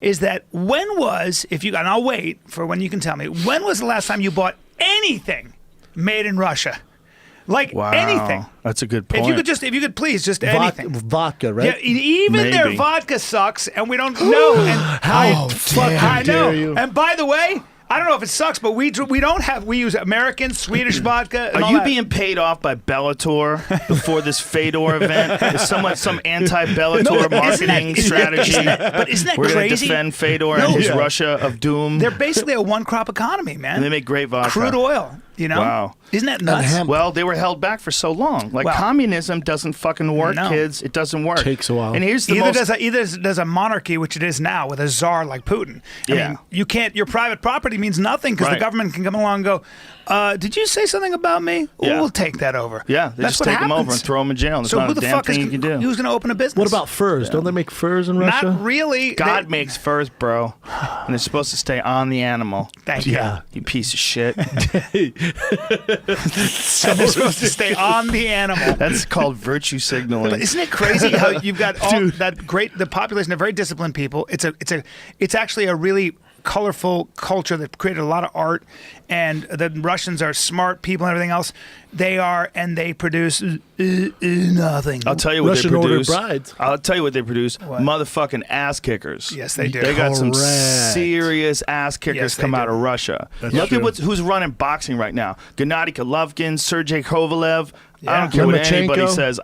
is that and I'll wait for when you can tell me, when was the last time you bought anything made in Russia? Like anything. That's a good point. If you could please, just anything. Vodka, right? Yeah, even their vodka sucks, and we don't know. And I know. You. And by the way, I don't know if it sucks, but we use American, Swedish vodka. Are you being paid off by Bellator before this Fedor event? Is some anti-Bellator marketing strategy? But isn't that We're crazy? We're going to defend Fedor and his Russia of doom. They're basically a one-crop economy, man. And they make great vodka. Crude oil. You know? Wow. Isn't that nuts? Well, they were held back for so long. Like, communism doesn't fucking work, kids. It doesn't work. Takes a while. And here's the either does a monarchy, which it is now, with a czar like Putin. I mean, you can't. Your private property means nothing because the government can come along and go, did you say something about me? Yeah. We'll take that over. Yeah, they just take them over and throw them in jail. There's not a damn thing you can do. Who's going to open a business? What about furs? Don't they make furs in Russia? Not really. God makes furs, bro. And they're supposed to stay on the animal. Thank you. Yeah. You piece of shit. So they're supposed to stay on the animal. That's called virtue signaling. But isn't it crazy how you've got all the population of very disciplined people? It's actually a really colorful culture that created a lot of art, and the Russians are smart people and everything else. They produce nothing. I'll tell you what Russian they produce. ordered brides. I'll tell you what they produce. Motherfucking ass kickers. Yes, they do. They got some Correct. serious ass kickers come out of Russia. Look at who's running boxing right now. Gennady Golovkin, Sergey Kovalev. Yeah. I don't care what Lomachenko. anybody says.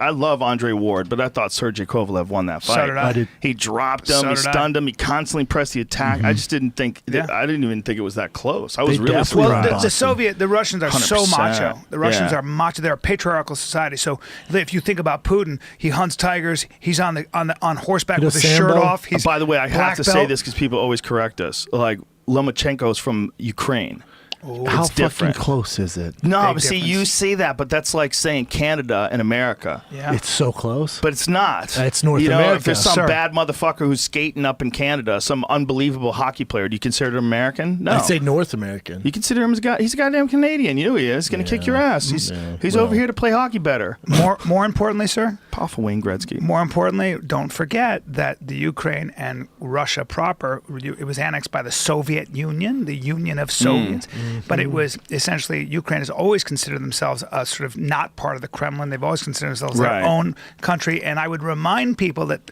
I love Andre Ward, but I thought Sergey Kovalev won that fight. So did I. did. He dropped him. He stunned him. He constantly pressed the attack. I just didn't think. I didn't even think it was that close. I was really surprised. Well, the Russians are so 100%. macho. The Russians are macho. They're a patriarchal society. So if you think about Putin, he hunts tigers. He's on horseback with his shirt off. He's by the way, I have to black say belt. this because people always correct us. Like Lomachenko's from Ukraine. How It's different. fucking close is it? No, Big but see, difference. you say that, but that's like saying Canada and America. Yeah. It's so close. But it's not. It's North you know, America. If there's some Sir. bad motherfucker who's skating up in Canada, some unbelievable hockey player, do you consider him American? No. I'd say North American. You consider him he's a goddamn Canadian. You know he is. He's going to kick your ass. He's over here to play hockey better. More importantly, sir. Powerful Wayne Gretzky. More importantly, don't forget that the Ukraine and Russia proper, it was annexed by the Soviet Union, the Union of Soviets. But it was essentially, Ukraine has always considered themselves sort of not part of the Kremlin. They've always considered themselves their own country. And I would remind people that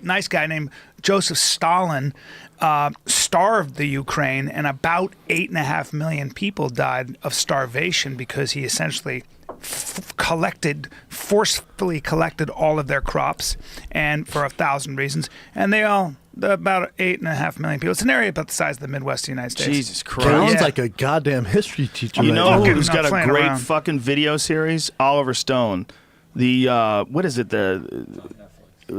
nice guy named Joseph Stalin starved the Ukraine, and about 8.5 million people died of starvation because he essentially forcefully collected all of their crops, and for 1,000 reasons, and about 8.5 million people. It's an area about the size of the Midwest of the United States. Jesus Christ. Sounds like a goddamn history teacher. You know Okay, who's I'm not got a playing great around. fucking video series? Oliver Stone. The, what is it?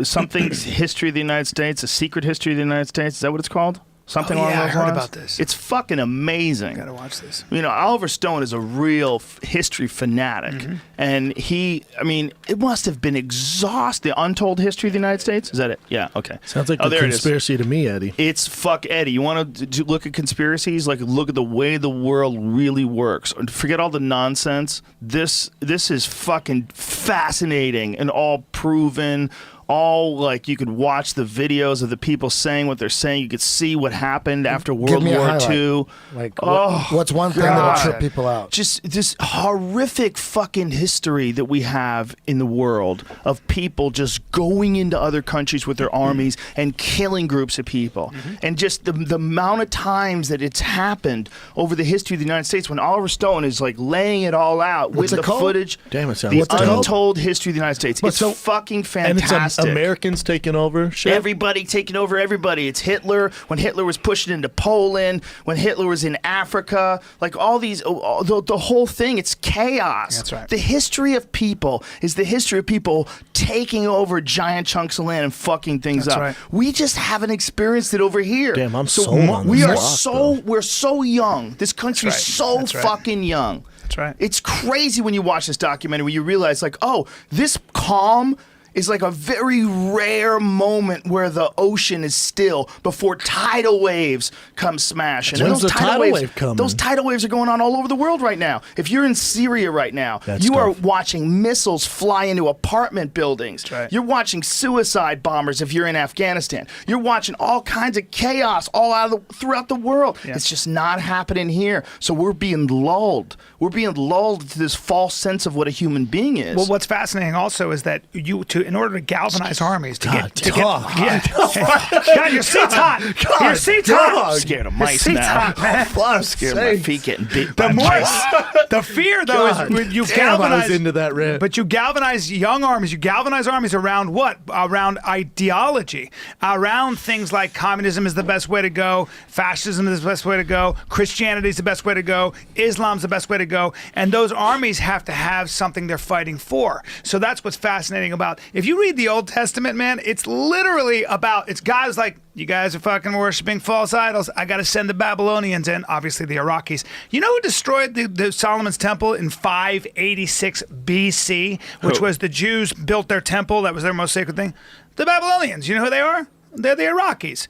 Something History of the United States, A Secret History of the United States. Is that what it's called? Something along those lines? I heard about this. It's fucking amazing. Gotta watch this. You know, Oliver Stone is a real history fanatic. And it must have been exhausting. The Untold History of the United States? Is that it? Yeah, okay. Sounds like a there it is. conspiracy to me, Eddie. It's fuck Eddie. You want to look at conspiracies? Like, look at the way the world really works. Forget all the nonsense. This is fucking fascinating and all proven. All, like, you could watch the videos of the people saying what they're saying. You could see what happened after World War II. Like, what's one thing that'll trip people out? Just this horrific fucking history that we have in the world of people just going into other countries with their armies and killing groups of people. And just the amount of times that it's happened over the history of the United States, when Oliver Stone is like laying it all out with the footage. Damn, it sounds the what's it called? Untold History of the United States. It's fucking fantastic. And it's Americans taking over shit? Everybody taking over everybody. It's Hitler, when Hitler was pushing into Poland, when Hitler was in Africa, like all these, the whole thing, it's chaos. That's right. The history of people is the history of people taking over giant chunks of land and fucking things That's up. right. We just haven't experienced it over here. Damn, I'm sold on we this are stuff, we're so young. This country's so That's right. fucking young. That's right. It's crazy when you watch this documentary where you realize, like, oh, this calm is like a very rare moment where the ocean is still before tidal waves come smashing. When's the tidal wave coming? Those tidal waves are going on all over the world right now. If you're in Syria right now, That's you are tough. watching missiles fly into apartment buildings. That's right. You're watching suicide bombers if you're in Afghanistan. You're watching all kinds of chaos all throughout the world. Yeah. It's just not happening here. So we're being lulled. We're being lulled to this false sense of what a human being is. Well, what's fascinating also is that in order to galvanize armies, God, dog. God, your seat's hot. Your seat's hot. dog. Scared of Your mice seat's now. hot, man. I'm Scared of my feet getting bit by The more, mice. the fear though God, is when you damn, I was galvanize into that rant. But you galvanize young armies. You galvanize armies around what? Around ideology, around things like communism is the best way to go, fascism is the best way to go, Christianity is the best way to go, Islam's the best way to go, and those armies have to have something they're fighting for. So that's what's fascinating about. If you read the Old Testament, man, it's literally about it's guys like. You guys are fucking worshiping false idols. I got to send the Babylonians in, obviously the Iraqis. You know who destroyed the Solomon's temple in 586 BC, which was the Jews built their temple. That was their most sacred thing. The Babylonians. You know who they are? They're the Iraqis.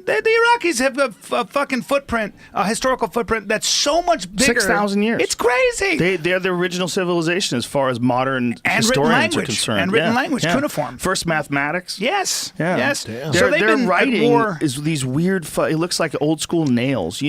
The Iraqis have a fucking footprint, a historical footprint that's so much bigger. 6,000 years. It's crazy. They're the original civilization as far as modern And historians written are language. concerned. And written language, cuneiform. First mathematics. Yes. Yeah. Yes. Damn. So they've Their been at writing war. is these weird. It looks like old school nails. You